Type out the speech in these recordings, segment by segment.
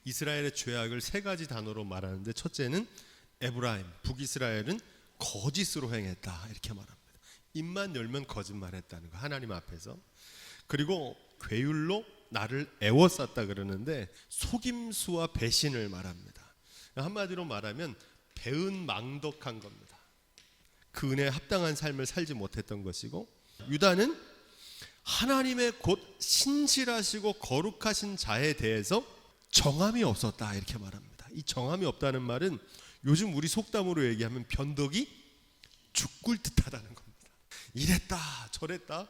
이스라엘의 죄악을 세 가지 단어로 말하는데, 첫째는 에브라임, 북이스라엘은 거짓으로 행했다 이렇게 말합니다. 입만 열면 거짓말했다는 거, 하나님 앞에서. 그리고 괴율로 나를 애워쌌다 그러는데 속임수와 배신을 말합니다. 한마디로 말하면 배은망덕한 겁니다. 그 은혜에 합당한 삶을 살지 못했던 것이고, 유다는 하나님의 곧 신실하시고 거룩하신 자에 대해서 정함이 없었다 이렇게 말합니다. 이 정함이 없다는 말은 요즘 우리 속담으로 얘기하면 변덕이 죽을 듯하다는 겁니다. 이랬다 저랬다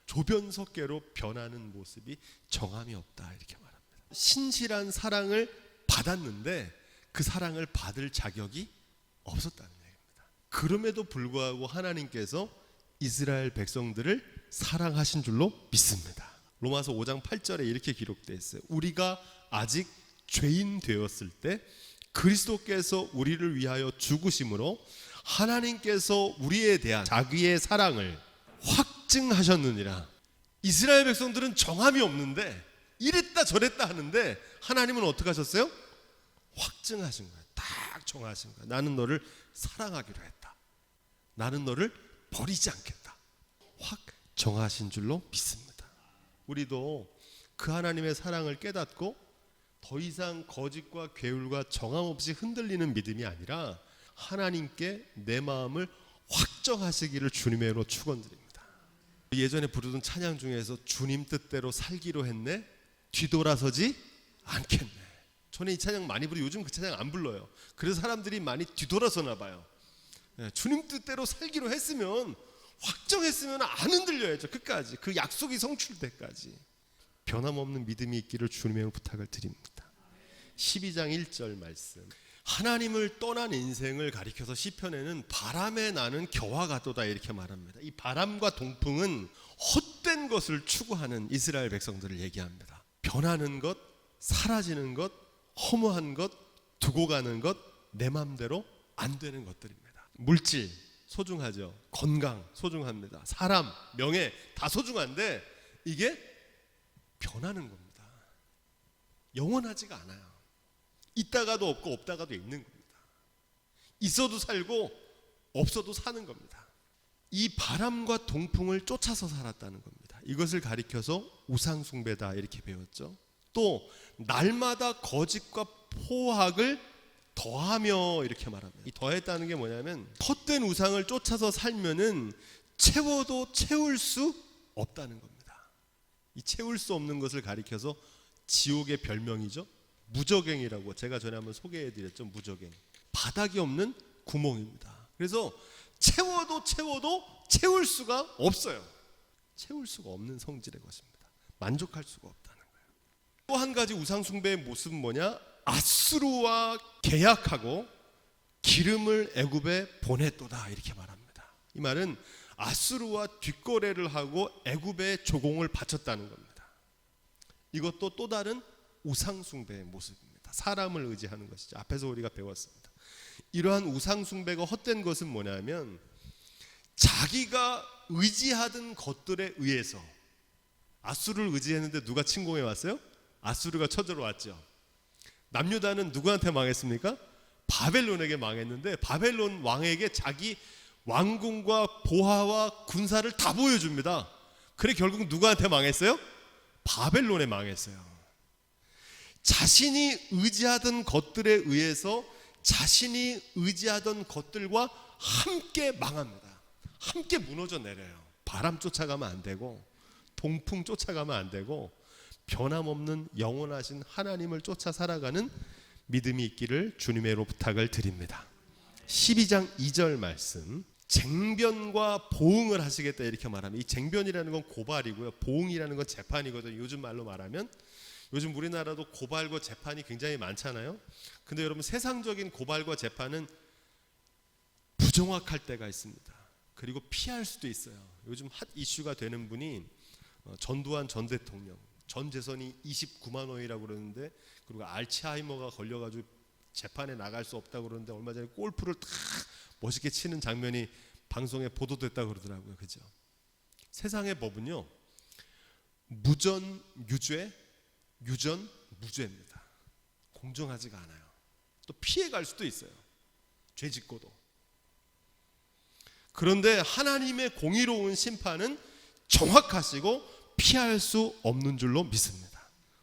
조변석계로 변하는 모습이 정함이 없다 이렇게 말합니다. 신실한 사랑을 받았는데 그 사랑을 받을 자격이 없었다는 얘기입니다. 그럼에도 불구하고 하나님께서 이스라엘 백성들을 사랑하신 줄로 믿습니다. 로마서 5장 8절에 이렇게 기록되어 있어요. 우리가 아직 죄인 되었을 때 그리스도께서 우리를 위하여 죽으심으로 하나님께서 우리에 대한 자기의 사랑을 확증하셨느니라. 이스라엘 백성들은 정함이 없는데 이랬다 저랬다 하는데 하나님은 어떻게 하셨어요? 확증하신 거예요. 딱 정하신 거예요. 나는 너를 사랑하기로 했다. 나는 너를 버리지 않겠다. 확 정하신 줄로 믿습니다. 우리도 그 하나님의 사랑을 깨닫고 더 이상 거짓과 괴울과 정함 없이 흔들리는 믿음이 아니라 하나님께 내 마음을 확정하시기를 주님의 이름으로 축원드립니다. 예전에 부르던 찬양 중에서 주님 뜻대로 살기로 했네, 뒤돌아서지 않겠네. 저는 이 찬양 많이 부르고 요즘 그 찬양 안 불러요. 그래서 사람들이 많이 뒤돌아서나 봐요. 주님 뜻대로 살기로 했으면, 확정했으면 안 흔들려야죠. 끝까지, 그 약속이 성취될 때까지. 변함없는 믿음이 있기를 주님의 부탁을 드립니다. 12장 1절 말씀, 하나님을 떠난 인생을 가리켜서 시편에는 바람에 나는 겨와 같도다 이렇게 말합니다. 이 바람과 동풍은 헛된 것을 추구하는 이스라엘 백성들을 얘기합니다. 변하는 것, 사라지는 것, 허무한 것, 두고 가는 것, 내 맘대로 안 되는 것들입니다. 물질 소중하죠. 건강 소중합니다. 사람, 명예 다 소중한데 이게 변하는 겁니다. 영원하지가 않아요. 있다가도 없고 없다가도 있는 겁니다. 있어도 살고 없어도 사는 겁니다. 이 바람과 동풍을 쫓아서 살았다는 겁니다. 이것을 가리켜서 우상숭배다 이렇게 배웠죠. 또 날마다 거짓과 포악을 더하며 이렇게 말합니다. 이 더했다는 게 뭐냐면 헛된 우상을 쫓아서 살면은 채워도 채울 수 없다는 겁니다. 이 채울 수 없는 것을 가리켜서 지옥의 별명이죠. 무저갱이라고 제가 전에 한번 소개해드렸죠. 무저갱, 바닥이 없는 구멍입니다. 그래서 채워도 채울 수가 없어요. 채울 수가 없는 성질의 것입니다. 만족할 수가 없다는 거예요. 또 한 가지 우상숭배의 모습은 뭐냐? 아수르와 계약하고 기름을 애굽에 보냈도다 이렇게 말합니다. 이 말은 아수르와 뒷거래를 하고 애굽에 조공을 바쳤다는 겁니다. 이것도 또 다른 우상숭배의 모습입니다. 사람을 의지하는 것이죠. 앞에서 우리가 배웠습니다. 이러한 우상숭배가 헛된 것은 뭐냐면 자기가 의지하던 것들에 의해서, 아수르를 의지했는데 누가 침공해 왔어요? 아수르가 쳐들어왔죠. 남유다는 누구한테 망했습니까? 바벨론에게 망했는데 바벨론 왕에게 자기 왕궁과 보화와 군사를 다 보여줍니다. 그래 결국 누구한테 망했어요? 바벨론에 망했어요. 자신이 의지하던 것들에 의해서 자신이 의지하던 것들과 함께 망합니다. 함께 무너져 내려요. 바람 쫓아가면 안 되고 동풍 쫓아가면 안 되고 변함없는 영원하신 하나님을 쫓아 살아가는 믿음이 있기를 주님의 이름으로 부탁을 드립니다. 12장 2절 말씀, 쟁변과 보응을 하시겠다 이렇게 말하면, 이 쟁변이라는 건 고발이고요, 보응이라는 건 재판이거든요. 요즘 말로 말하면 요즘 우리나라도 고발과 재판이 굉장히 많잖아요. 근데 여러분, 세상적인 고발과 재판은 부정확할 때가 있습니다. 그리고 피할 수도 있어요. 요즘 핫 이슈가 되는 분이 전두환 전 대통령, 전 재산이 29만 원이라고 그러는데, 그리고 알츠하이머가 걸려가지고 재판에 나갈 수 없다고 그러는데 얼마 전에 골프를 탁 멋있게 치는 장면이 방송에 보도됐다고 그러더라고요. 그죠? 세상의 법은요, 무전 유죄, 유전 무죄입니다. 공정하지가 않아요. 또 피해갈 수도 있어요. 죄 짓고도. 그런데 하나님의 공의로운 심판은 정확하시고 피할 수 없는 줄로 믿습니다.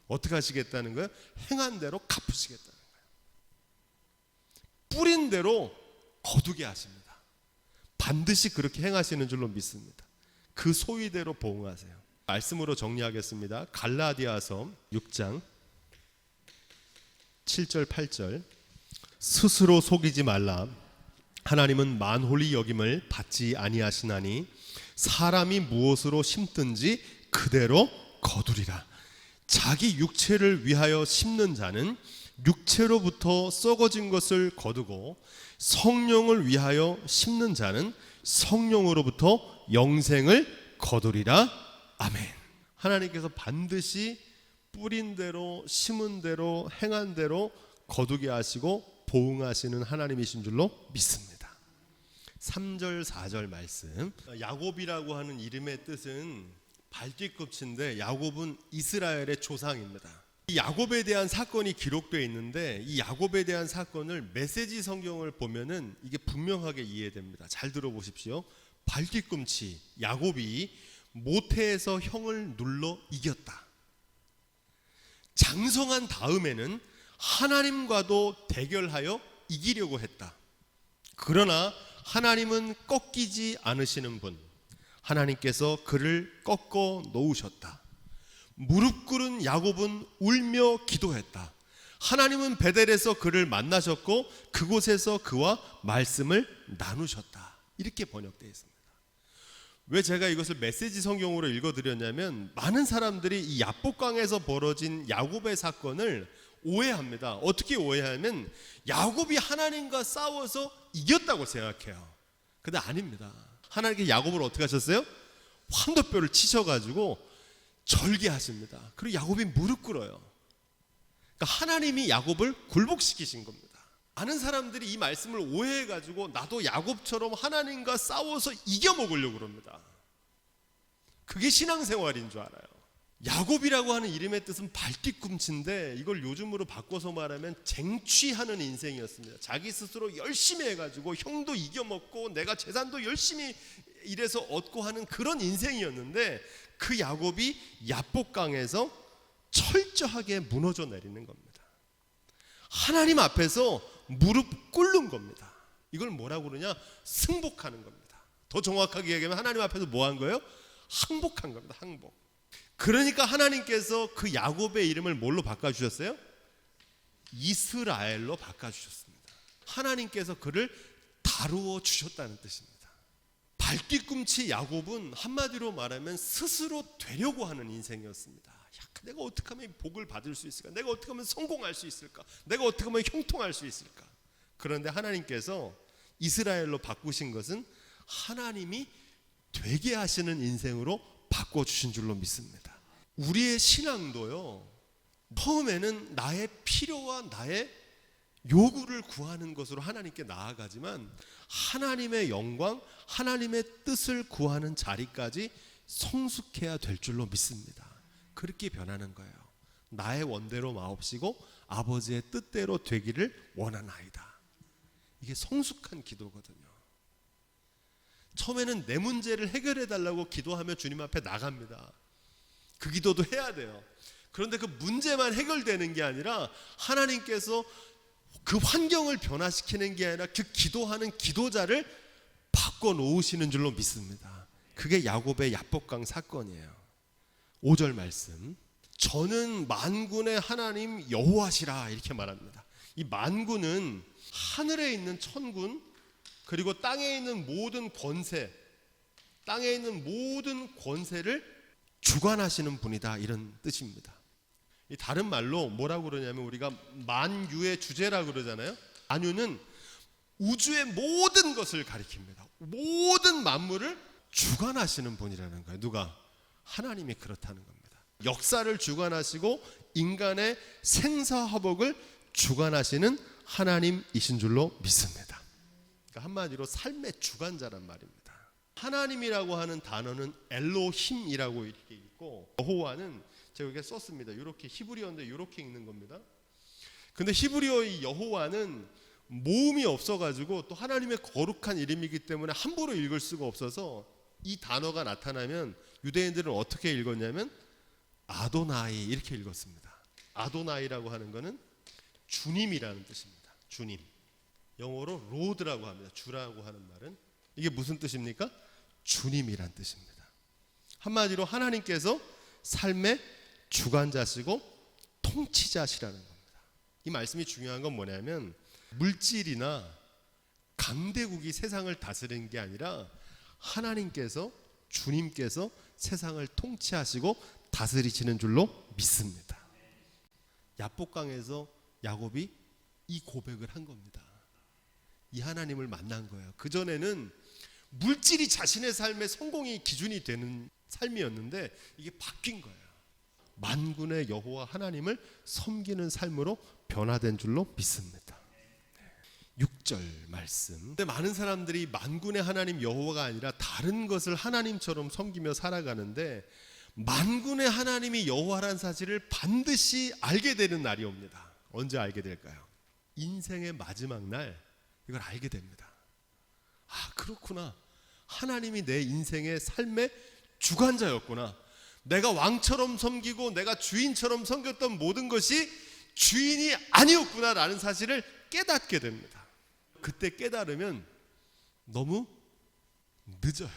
어떻게 하시겠다는 거예요? 행한 대로 갚으시겠다는 거예요. 뿌린 대로 거두게 하십니다. 반드시 그렇게 행하시는 줄로 믿습니다. 그 소위대로 보응하세요. 말씀으로 정리하겠습니다. 갈라디아서 6장 7절 8절 스스로 속이지 말라. 하나님은 만홀히 여김을 받지 아니하시나니 사람이 무엇으로 심든지 그대로 거두리라. 자기 육체를 위하여 심는 자는 육체로부터 썩어진 것을 거두고 성령을 위하여 심는 자는 성령으로부터 영생을 거두리라. 아멘. 하나님께서 반드시 뿌린 대로 심은 대로 행한 대로 거두게 하시고 보응하시는 하나님이신 줄로 믿습니다. 3절 4절 말씀. 야곱이라고 하는 이름의 뜻은 발뒤꿈치인데 야곱은 이스라엘의 조상입니다. 이 야곱에 대한 사건이 기록되어 있는데 이 야곱에 대한 사건을 메시지 성경을 보면은 이게 분명하게 이해됩니다. 잘 들어보십시오. 발뒤꿈치 야곱이 모태에서 형을 눌러 이겼다. 장성한 다음에는 하나님과도 대결하여 이기려고 했다. 그러나 하나님은 꺾이지 않으시는 분, 하나님께서 그를 꺾어 놓으셨다. 무릎 꿇은 야곱은 울며 기도했다. 하나님은 베델에서 그를 만나셨고 그곳에서 그와 말씀을 나누셨다. 이렇게 번역되어 있습니다. 왜 제가 이것을 메시지 성경으로 읽어드렸냐면 많은 사람들이 이 야복강에서 벌어진 야곱의 사건을 오해합니다. 어떻게 오해하면 야곱이 하나님과 싸워서 이겼다고 생각해요. 근데 아닙니다. 하나님께 야곱을 어떻게 하셨어요? 환도뼈를 치셔가지고 절개하십니다. 그리고 야곱이 무릎 꿇어요. 그러니까 하나님이 야곱을 굴복시키신 겁니다. 많은 사람들이 이 말씀을 오해해가지고 나도 야곱처럼 하나님과 싸워서 이겨먹으려고 그럽니다. 그게 신앙생활인 줄 알아요. 야곱이라고 하는 이름의 뜻은 발뒤꿈치인데 이걸 요즘으로 바꿔서 말하면 쟁취하는 인생이었습니다. 자기 스스로 열심히 해가지고 형도 이겨먹고 내가 재산도 열심히 일해서 얻고 하는 그런 인생이었는데 그 야곱이 야복강에서 철저하게 무너져 내리는 겁니다. 하나님 앞에서 무릎 꿇는 겁니다. 이걸 뭐라고 그러냐? 승복하는 겁니다. 더 정확하게 얘기하면 하나님 앞에서 뭐 한 거예요? 항복한 겁니다. 항복. 그러니까 하나님께서 그 야곱의 이름을 뭘로 바꿔주셨어요? 이스라엘로 바꿔주셨습니다. 하나님께서 그를 다루어 주셨다는 뜻입니다. 발뒤꿈치 야곱은 한마디로 말하면 스스로 되려고 하는 인생이었습니다. 야, 내가 어떻게 하면 복을 받을 수 있을까? 내가 어떻게 하면 성공할 수 있을까? 내가 어떻게 하면 형통할 수 있을까? 그런데 하나님께서 이스라엘로 바꾸신 것은 하나님이 되게 하시는 인생으로 바꿔주신 줄로 믿습니다. 우리의 신앙도요, 처음에는 나의 필요와 나의 요구를 구하는 것으로 하나님께 나아가지만 하나님의 영광, 하나님의 뜻을 구하는 자리까지 성숙해야 될 줄로 믿습니다. 그렇게 변하는 거예요. 나의 원대로 마옵시고 아버지의 뜻대로 되기를 원하나이다. 이게 성숙한 기도거든요. 처음에는 내 문제를 해결해 달라고 기도하며 주님 앞에 나갑니다. 그 기도도 해야 돼요. 그런데 그 문제만 해결되는 게 아니라 하나님께서 그 환경을 변화시키는 게 아니라 그 기도하는 기도자를 바꿔놓으시는 줄로 믿습니다. 그게 야곱의 야복강 사건이에요. 5절 말씀. 저는 만군의 하나님 여호와시라 이렇게 말합니다. 이 만군은 하늘에 있는 천군 그리고 땅에 있는 모든 권세, 땅에 있는 모든 권세를 주관하시는 분이다 이런 뜻입니다. 이 다른 말로 뭐라고 그러냐면 우리가 만유의 주제라 그러잖아요. 만유는 우주의 모든 것을 가리킵니다. 모든 만물을 주관하시는 분이라는 거예요. 누가? 하나님이 그렇다는 겁니다. 역사를 주관하시고 인간의 생사화복을 주관하시는 하나님이신 줄로 믿습니다. 그러니까 한마디로 삶의 주관자란 말입니다. 하나님이라고 하는 단어는 엘로힘이라고 이렇게 있고 여호와는 제가 이렇게 썼습니다. 이렇게 히브리어인데 이렇게 읽는 겁니다. 근데 히브리어의 여호와는 모음이 없어가지고 또 하나님의 거룩한 이름이기 때문에 함부로 읽을 수가 없어서 이 단어가 나타나면 유대인들은 어떻게 읽었냐면 아도나이 이렇게 읽었습니다. 아도나이라고 하는 것은 주님이라는 뜻입니다. 주님. 영어로 로드라고 합니다. 주라고 하는 말은 이게 무슨 뜻입니까? 주님이란 뜻입니다. 한마디로 하나님께서 삶의 주관자시고 통치자시라는 겁니다. 이 말씀이 중요한 건 뭐냐면 물질이나 강대국이 세상을 다스리는 게 아니라 하나님께서 주님께서 세상을 통치하시고 다스리시는 줄로 믿습니다. 야복강에서 야곱이 이 고백을 한 겁니다. 이 하나님을 만난 거예요. 그전에는 물질이 자신의 삶의 성공이 기준이 되는 삶이었는데 이게 바뀐 거예요. 만군의 여호와 하나님을 섬기는 삶으로 변화된 줄로 믿습니다. 6절 말씀. 근데 많은 사람들이 만군의 하나님 여호와가 아니라 다른 것을 하나님처럼 섬기며 살아가는데 만군의 하나님이 여호와라는 사실을 반드시 알게 되는 날이 옵니다. 언제 알게 될까요? 인생의 마지막 날 이걸 알게 됩니다. 아, 그렇구나. 하나님이 내 인생의 삶의 주관자였구나. 내가 왕처럼 섬기고 내가 주인처럼 섬겼던 모든 것이 주인이 아니었구나라는 사실을 깨닫게 됩니다. 그때 깨달으면 너무 늦어요.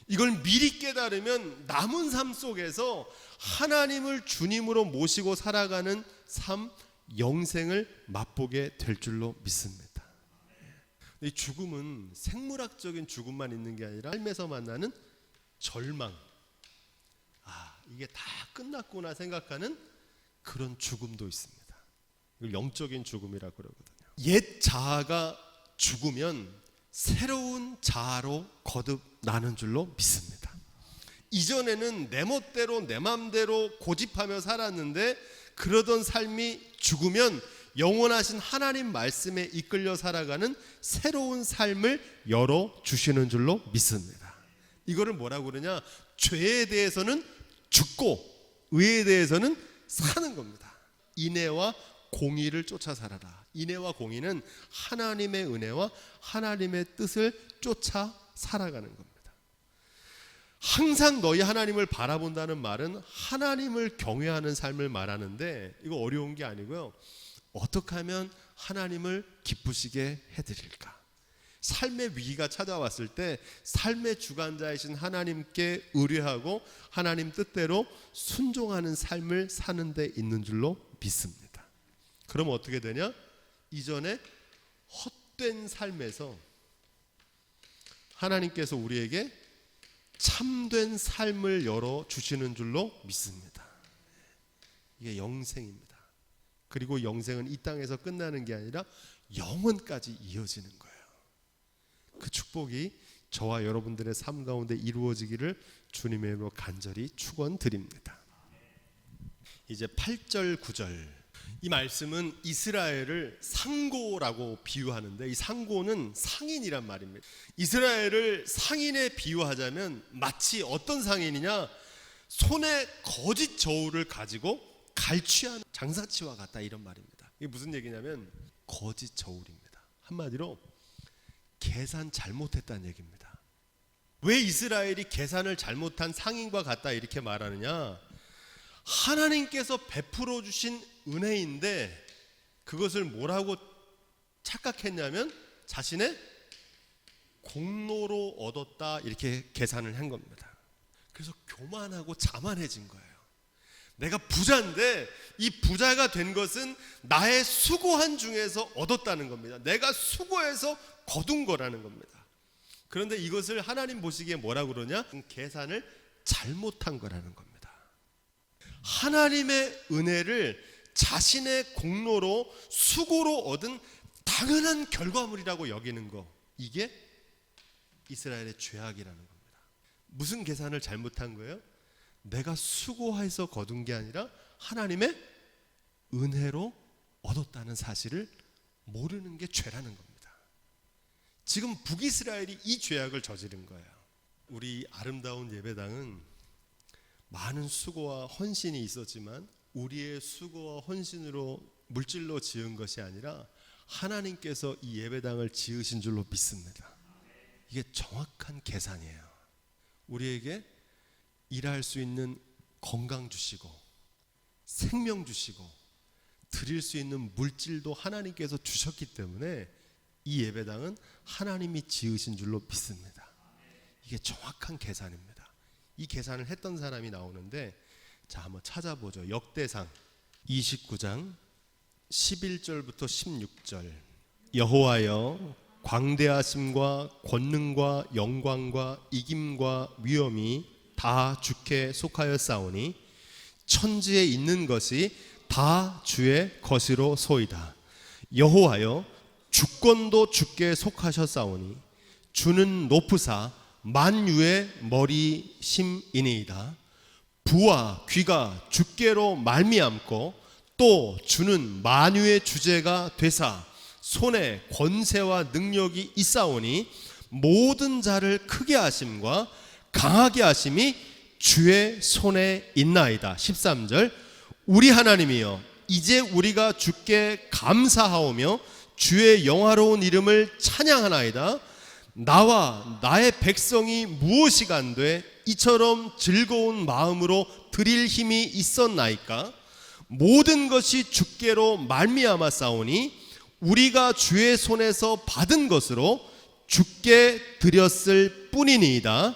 이걸 미리 깨달으면 남은 삶 속에서 하나님을 주님으로 모시고 살아가는 삶, 영생을 맛보게 될 줄로 믿습니다. 이 죽음은 생물학적인 죽음만 있는 게 아니라 삶에서 만나는 절망, 이게 다 끝났구나 생각하는 그런 죽음도 있습니다. 이걸 영적인 죽음이라고 그러거든요. 옛 자아가 죽으면 새로운 자아로 거듭나는 줄로 믿습니다. 이전에는 내 멋대로 내 맘대로 고집하며 살았는데 그러던 삶이 죽으면 영원하신 하나님 말씀에 이끌려 살아가는 새로운 삶을 열어주시는 줄로 믿습니다. 이거를 뭐라고 그러냐? 죄에 대해서는 죽고 의에 대해서는 사는 겁니다. 인애와 공의를 쫓아 살아라. 인애와 공의는 하나님의 은혜와 하나님의 뜻을 쫓아 살아가는 겁니다. 항상 너희 하나님을 바라본다는 말은 하나님을 경외하는 삶을 말하는데 이거 어려운 게 아니고요. 어떻게 하면 하나님을 기쁘시게 해드릴까? 삶의 위기가 찾아왔을 때 삶의 주관자이신 하나님께 의뢰하고 하나님 뜻대로 순종하는 삶을 사는 데 있는 줄로 믿습니다. 그럼 어떻게 되냐? 이전에 헛된 삶에서 하나님께서 우리에게 참된 삶을 열어주시는 줄로 믿습니다. 이게 영생입니다. 그리고 영생은 이 땅에서 끝나는 게 아니라 영원까지 이어지는 거예요. 그 축복이 저와 여러분들의 삶 가운데 이루어지기를 주님의 이름으로 간절히 축원드립니다. 이제 8절 9절 이 말씀은 이스라엘을 상고라고 비유하는데 이 상고는 상인이란 말입니다. 이스라엘을 상인에 비유하자면 마치 어떤 상인이냐? 손에 거짓 저울을 가지고 갈취한 장사치와 같다 이런 말입니다. 이게 무슨 얘기냐면 거짓 저울입니다. 한마디로 계산 잘못했다는 얘기입니다. 왜 이스라엘이 계산을 잘못한 상인과 같다 이렇게 말하느냐? 하나님께서 베풀어 주신 은혜인데 그것을 뭐라고 착각했냐면 자신의 공로로 얻었다 이렇게 계산을 한 겁니다. 그래서 교만하고 자만해진 거예요. 내가 부자인데 이 부자가 된 것은 나의 수고한 중에서 얻었다는 겁니다. 내가 수고해서 거둔 거라는 겁니다. 그런데 이것을 하나님 보시기에 뭐라고 그러냐? 계산을 잘못한 거라는 겁니다. 하나님의 은혜를 자신의 공로로 수고로 얻은 당연한 결과물이라고 여기는 거, 이게 이스라엘의 죄악이라는 겁니다. 무슨 계산을 잘못한 거예요? 내가 수고해서 거둔 게 아니라 하나님의 은혜로 얻었다는 사실을 모르는 게 죄라는 겁니다. 지금 북이스라엘이 이 죄악을 저지른 거예요. 우리 아름다운 예배당은 많은 수고와 헌신이 있었지만 우리의 수고와 헌신으로 물질로 지은 것이 아니라 하나님께서 이 예배당을 지으신 줄로 믿습니다. 이게 정확한 계산이에요. 우리에게 일할 수 있는 건강 주시고 생명 주시고 드릴 수 있는 물질도 하나님께서 주셨기 때문에 이 예배당은 하나님이 지으신 줄로 믿습니다. 이게 정확한 계산입니다. 이 계산을 했던 사람이 나오는데, 자, 한번 찾아보죠. 역대상 29장 11절부터 16절. 여호와여, 광대하심과 권능과 영광과 이김과 위엄이 다 주께 속하였사오니 천지에 있는 것이 다 주의 것이로 소이다. 여호와여, 주권도 주께 속하셨사오니 주는 높으사 만유의 머리심이니이다. 부와 귀가 주께로 말미암고 또 주는 만유의 주제가 되사 손에 권세와 능력이 있사오니 모든 자를 크게 하심과 강하게 하심이 주의 손에 있나이다. 13절. 우리 하나님이여, 이제 우리가 주께 감사하오며 주의 영화로운 이름을 찬양하나이다. 나와 나의 백성이 무엇이간되 이처럼 즐거운 마음으로 드릴 힘이 있었나이까? 모든 것이 주께로 말미암아 싸우니 우리가 주의 손에서 받은 것으로 주께 드렸을 뿐이니이다.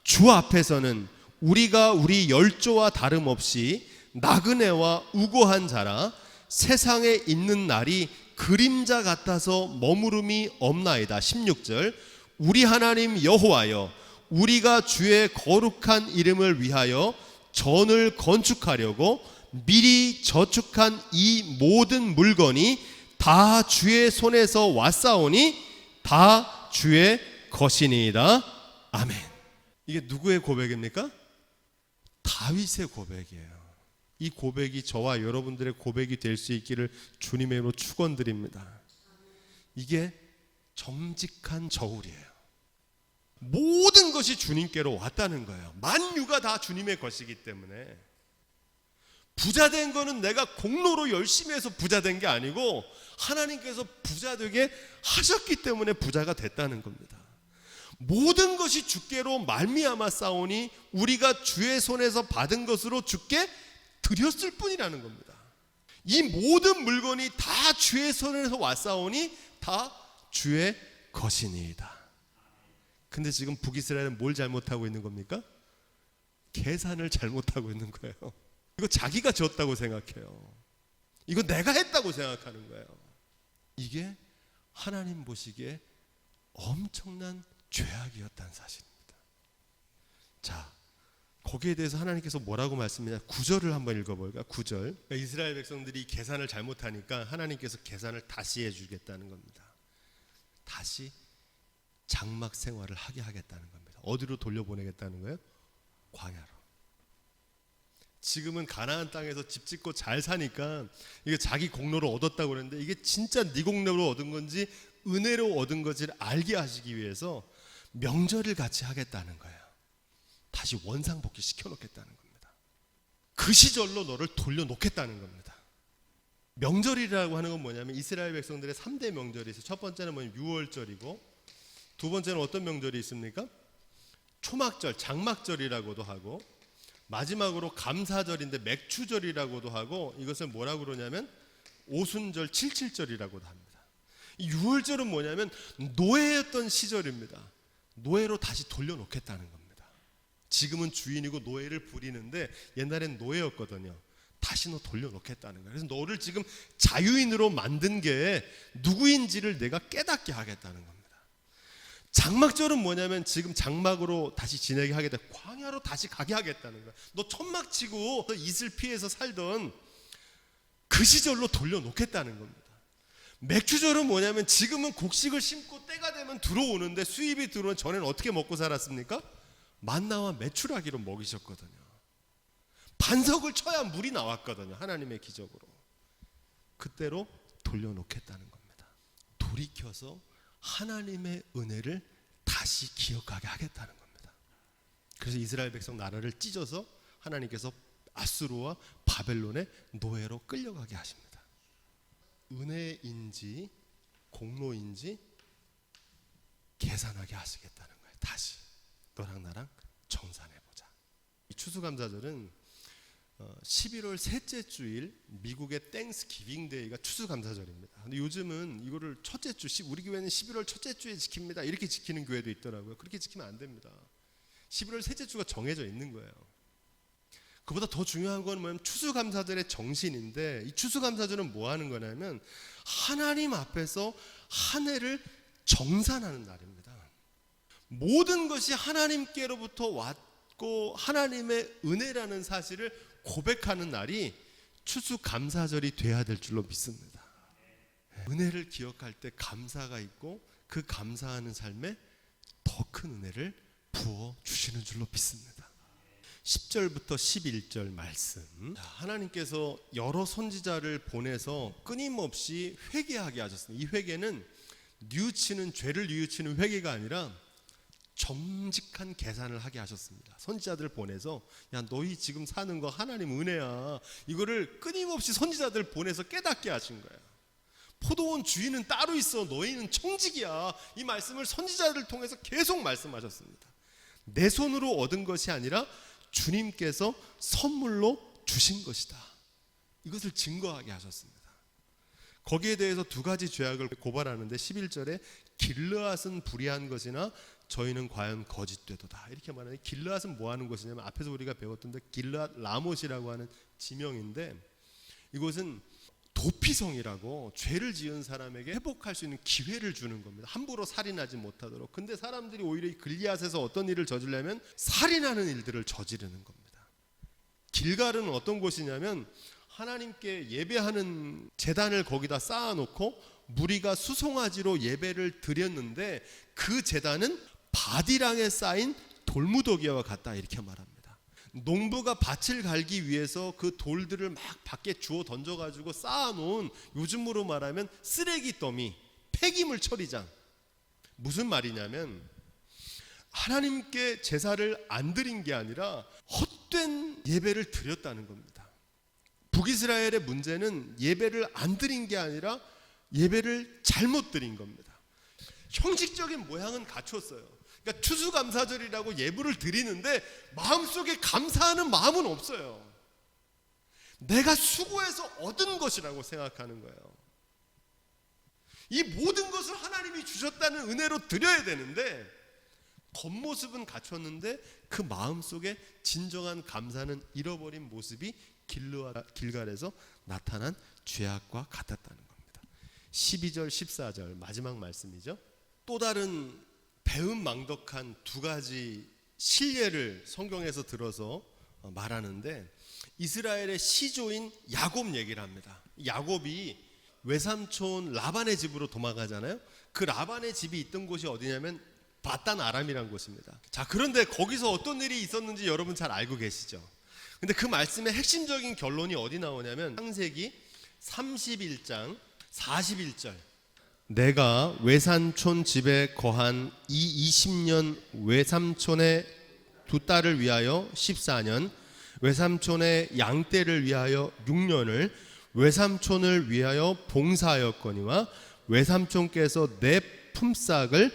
주 앞에서는 우리가 우리 열조와 다름없이 나그네와 우고한 자라. 세상에 있는 날이 그림자 같아서 머무름이 없나이다. 16절. 우리 하나님 여호와여, 우리가 주의 거룩한 이름을 위하여 전을 건축하려고 미리 저축한 이 모든 물건이 다 주의 손에서 왔사오니 다 주의 것이니이다. 아멘. 이게 누구의 고백입니까? 다윗의 고백이에요. 이 고백이 저와 여러분들의 고백이 될 수 있기를 주님의 이름으로 축원드립니다. 이게 정직한 저울이에요. 모든 것이 주님께로 왔다는 거예요. 만유가 다 주님의 것이기 때문에 부자된 거는 내가 공로로 열심히 해서 부자된 게 아니고 하나님께서 부자되게 하셨기 때문에 부자가 됐다는 겁니다. 모든 것이 주께로 말미암아 싸우니 우리가 주의 손에서 받은 것으로 주께 드렸을 뿐이라는 겁니다. 이 모든 물건이 다 주의 손에서 왔사오니 다 주의 것이니이다. 근데 지금 북이스라엘은 뭘 잘못하고 있는 겁니까? 계산을 잘못하고 있는 거예요. 이거 자기가 줬다고 생각해요. 이거 내가 했다고 생각하는 거예요. 이게 하나님 보시기에 엄청난 죄악이었다는 사실입니다. 자, 거기에 대해서 하나님께서 뭐라고 말씀하냐? 9절을 한번 읽어볼까요? 9절. 그러니까 이스라엘 백성들이 계산을 잘못하니까 하나님께서 계산을 다시 해주겠다는 겁니다. 다시 장막 생활을 하게 하겠다는 겁니다. 어디로 돌려보내겠다는 거예요? 광야로. 지금은 가나안 땅에서 집 짓고 잘 사니까 이게 자기 공로로 얻었다고 그러는데 이게 진짜 네 공로로 얻은 건지 은혜로 얻은 건지를 알게 하시기 위해서 명절을 같이 하겠다는 거예요. 다시 원상복귀 시켜놓겠다는 겁니다. 그 시절로 너를 돌려놓겠다는 겁니다. 명절이라고 하는 건 뭐냐면 이스라엘 백성들의 3대 명절이 있어요. 첫 번째는 뭐냐면 유월절이고, 두 번째는 어떤 명절이 있습니까? 초막절, 장막절이라고도 하고, 마지막으로 감사절인데 맥추절이라고도 하고, 이것을 뭐라고 그러냐면 오순절, 칠칠절이라고도 합니다. 이 유월절은 뭐냐면 노예였던 시절입니다. 노예로 다시 돌려놓겠다는 겁니다. 지금은 주인이고 노예를 부리는데 옛날엔 노예였거든요. 다시 너 돌려놓겠다는 거예요. 그래서 너를 지금 자유인으로 만든 게 누구인지를 내가 깨닫게 하겠다는 겁니다. 장막절은 뭐냐면 지금 장막으로 다시 지내게 하겠다. 광야로 다시 가게 하겠다는 거야. 너 천막 치고 이슬 피해서 살던 그 시절로 돌려놓겠다는 겁니다. 맥추절은 뭐냐면 지금은 곡식을 심고 때가 되면 들어오는데 수입이 들어오면 전에는 어떻게 먹고 살았습니까? 만나와 메추라기로 먹이셨거든요. 반석을 쳐야 물이 나왔거든요. 하나님의 기적으로. 그때로 돌려놓겠다는 겁니다. 돌이켜서 하나님의 은혜를 다시 기억하게 하겠다는 겁니다. 그래서 이스라엘 백성 나라를 찢어서 하나님께서 아수르와 바벨론의 노예로 끌려가게 하십니다. 은혜인지 공로인지 계산하게 하시겠다는 거예요. 다시 너랑 나랑 정산해보자. 이 추수감사절은 11월 셋째 주일 미국의 땡스기빙 데이가 추수감사절입니다. 근데 요즘은 이거를 첫째 주, 우리 교회는 11월 첫째 주에 지킵니다 이렇게 지키는 교회도 있더라고요. 그렇게 지키면 안 됩니다. 11월 셋째 주가 정해져 있는 거예요. 그보다 더 중요한 건 뭐냐면 추수감사절의 정신인데, 이 추수감사절은 뭐 하는 거냐면 하나님 앞에서 한 해를 정산하는 날입니다. 모든 것이 하나님께로부터 왔고 하나님의 은혜라는 사실을 고백하는 날이 추수감사절이 돼야 될 줄로 믿습니다. 은혜를 기억할 때 감사가 있고 그 감사하는 삶에 더 큰 은혜를 부어주시는 줄로 믿습니다. 10절부터 11절 말씀, 하나님께서 여러 선지자를 보내서 끊임없이 회개하게 하셨습니다. 이 회개는 죄를 뉘우치는 회개가 아니라 정직한 계산을 하게 하셨습니다. 선지자들 보내서 야 너희 지금 사는 거 하나님 은혜야, 이거를 끊임없이 선지자들 보내서 깨닫게 하신 거예요. 포도원 주인은 따로 있어, 너희는 청직이야. 이 말씀을 선지자들을 통해서 계속 말씀하셨습니다. 내 손으로 얻은 것이 아니라 주님께서 선물로 주신 것이다, 이것을 증거하게 하셨습니다. 거기에 대해서 두 가지 죄악을 고발하는데 11절에 길르앗은 불의한 것이나 저희는 과연 거짓되도다 이렇게 말하는, 길르앗은 뭐 하는 것이냐면 앞에서 우리가 배웠던데 길르앗 라못이라고 하는 지명인데, 이것은 도피성이라고 죄를 지은 사람에게 회복할 수 있는 기회를 주는 겁니다. 함부로 살인하지 못하도록. 근데 사람들이 오히려 이 길리앗에서 어떤 일을 저지르려면 살인하는 일들을 저지르는 겁니다. 길갈은 어떤 곳이냐면 하나님께 예배하는 제단을 거기다 쌓아놓고 무리가 수송아지로 예배를 드렸는데 그 제단은 바디랑에 쌓인 돌무더기와 같다 이렇게 말합니다. 농부가 밭을 갈기 위해서 그 돌들을 막 밖에 주워 던져가지고 쌓아놓은, 요즘으로 말하면 쓰레기 더미, 폐기물 처리장. 무슨 말이냐면 하나님께 제사를 안 드린 게 아니라 헛된 예배를 드렸다는 겁니다. 북이스라엘의 문제는 예배를 안 드린 게 아니라 예배를 잘못 드린 겁니다. 형식적인 모양은 갖췄어요. 그러니까 추수감사절이라고 예물을 드리는데 마음속에 감사하는 마음은 없어요. 내가 수고해서 얻은 것이라고 생각하는 거예요. 이 모든 것을 하나님이 주셨다는 은혜로 드려야 되는데 겉모습은 갖췄는데 그 마음속에 진정한 감사는 잃어버린 모습이 길갈에서 나타난 죄악과 같았다는 겁니다. 12절 14절 마지막 말씀이죠. 또 다른 배은망덕한 두 가지 실례를 성경에서 들어서 말하는데, 이스라엘의 시조인 야곱 얘기를 합니다. 야곱이 외삼촌 라반의 집으로 도망가잖아요. 그 라반의 집이 있던 곳이 어디냐면 바단 아람이라는 곳입니다. 자, 그런데 거기서 어떤 일이 있었는지 여러분 잘 알고 계시죠? 근데 그 말씀의 핵심적인 결론이 어디 나오냐면 창세기 31장 41절, 내가 외삼촌 집에 거한 이 20년 외삼촌의 두 딸을 위하여 14년, 외삼촌의 양떼를 위하여 6년을 외삼촌을 위하여 봉사하였거니와 외삼촌께서 내 품삯을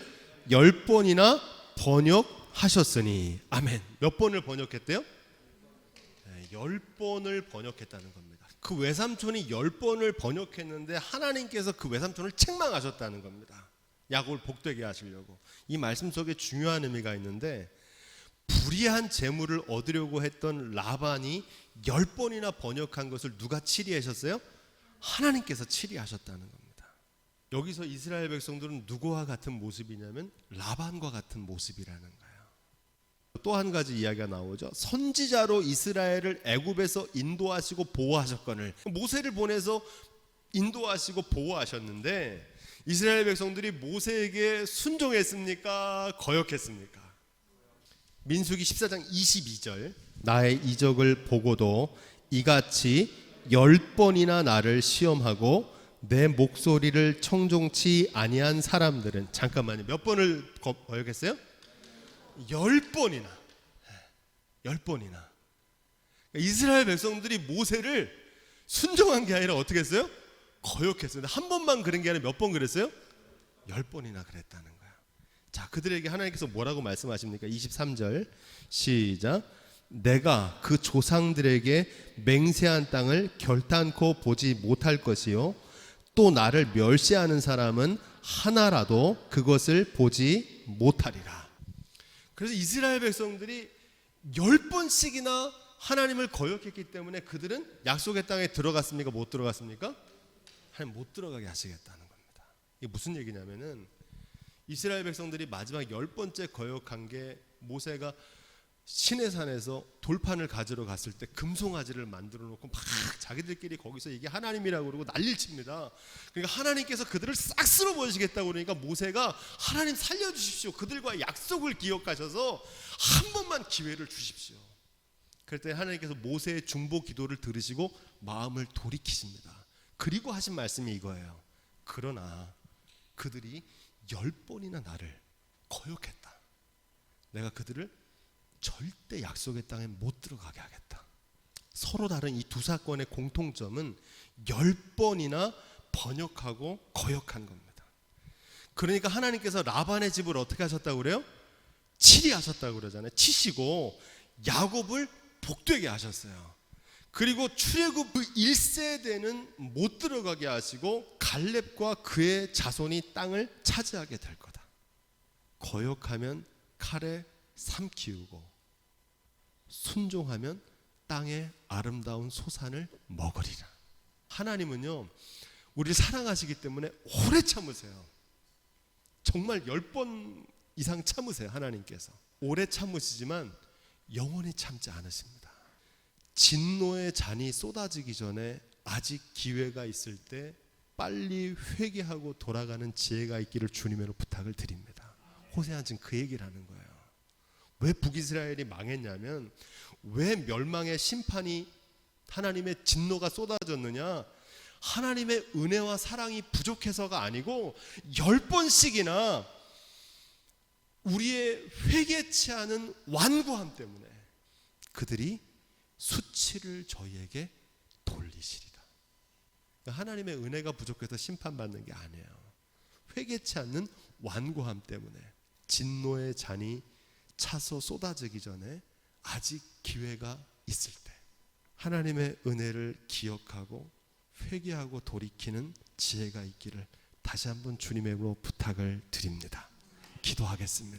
10번이나 번역하셨으니. 아멘. 몇 번을 번역했대요? 10번을 번역했다는 겁니다. 그 외삼촌이 10번을 번역했는데 하나님께서 그 외삼촌을 책망하셨다는 겁니다. 야곱을 복되게 하시려고. 이 말씀 속에 중요한 의미가 있는데, 불의한 재물을 얻으려고 했던 라반이 10번이나 번역한 것을 누가 치리하셨어요? 하나님께서 치리하셨다는 겁니다. 여기서 이스라엘 백성들은 누구와 같은 모습이냐면 라반과 같은 모습이라는 거예요. 또 한 가지 이야기가 나오죠. 선지자로 이스라엘을 애굽에서 인도하시고 보호하셨거늘. 모세를 보내서 인도하시고 보호하셨는데 이스라엘 백성들이 모세에게 순종했습니까? 거역했습니까? 민수기 14장 22절, 나의 이적을 보고도 이같이 10번이나 나를 시험하고 내 목소리를 청종치 아니한 사람들은. 잠깐만요, 몇 번을 거역했어요? 10번이나. 10번이나. 이스라엘 백성들이 모세를 순종한 게 아니라 어떻게 했어요? 거역했어요. 한 번만 그런 게 아니라 몇 번 그랬어요? 10번이나 그랬다는 거야. 자, 그들에게 하나님께서 뭐라고 말씀하십니까? 23절 시작. 내가 그 조상들에게 맹세한 땅을 결단코 보지 못할 것이요 또 나를 멸시하는 사람은 하나라도 그것을 보지 못하리라. 그래서 이스라엘 백성들이 10번씩이나 하나님을 거역했기 때문에 그들은 약속의 땅에 들어갔습니까? 못 들어갔습니까? 하나님 못 들어가게 하시겠다는 겁니다. 이게 무슨 얘기냐면은 이스라엘 백성들이 마지막 10번째 거역한 게 모세가 시내산에서 돌판을 가지러 갔을 때 금송아지를 만들어 놓고 막 자기들끼리 거기서 이게 하나님이라고 그러고 난리를 칩니다. 그러니까 하나님께서 그들을 싹 쓸어 버리시겠다고 그러니까 모세가 하나님 살려주십시오. 그들과 약속을 기억하셔서 한 번만 기회를 주십시오. 그럴 때 하나님께서 모세의 중보 기도를 들으시고 마음을 돌이키십니다. 그리고 하신 말씀이 이거예요. 그러나 그들이 10번이나 나를 거역했다. 내가 그들을 절대 약속의 땅에 못 들어가게 하겠다. 서로 다른 이 두 사건의 공통점은 10번이나 번역하고 거역한 겁니다. 그러니까 하나님께서 라반의 집을 어떻게 하셨다고 그래요? 치리하셨다고 그러잖아요. 치시고 야곱을 복되게 하셨어요. 그리고 출애굽 1세대는 못 들어가게 하시고 갈렙과 그의 자손이 땅을 차지하게 될 거다. 거역하면 칼에 삼키우고 순종하면 땅의 아름다운 소산을 먹으리라. 하나님은요 우리를 사랑하시기 때문에 오래 참으세요. 정말 10번 이상 참으세요. 하나님께서 오래 참으시지만 영원히 참지 않으십니다. 진노의 잔이 쏟아지기 전에 아직 기회가 있을 때 빨리 회개하고 돌아가는 지혜가 있기를 주님으로 부탁을 드립니다. 호세아는 지금 그 얘기를 하는 거예요. 왜 북이스라엘이 망했냐면 왜 멸망의 심판이 하나님의 진노가 쏟아졌느냐, 하나님의 은혜와 사랑이 부족해서가 아니고 10번씩이나 우리의 회개치 않은 완고함 때문에 그들이 수치를 저희에게 돌리시리라. 하나님의 은혜가 부족해서 심판받는 게 아니에요. 회개치 않는 완고함 때문에 진노의 잔이 차서 쏟아지기 전에 아직 기회가 있을 때 하나님의 은혜를 기억하고 회개하고 돌이키는 지혜가 있기를 다시 한번 주님의 이름으로 부탁을 드립니다. 기도하겠습니다.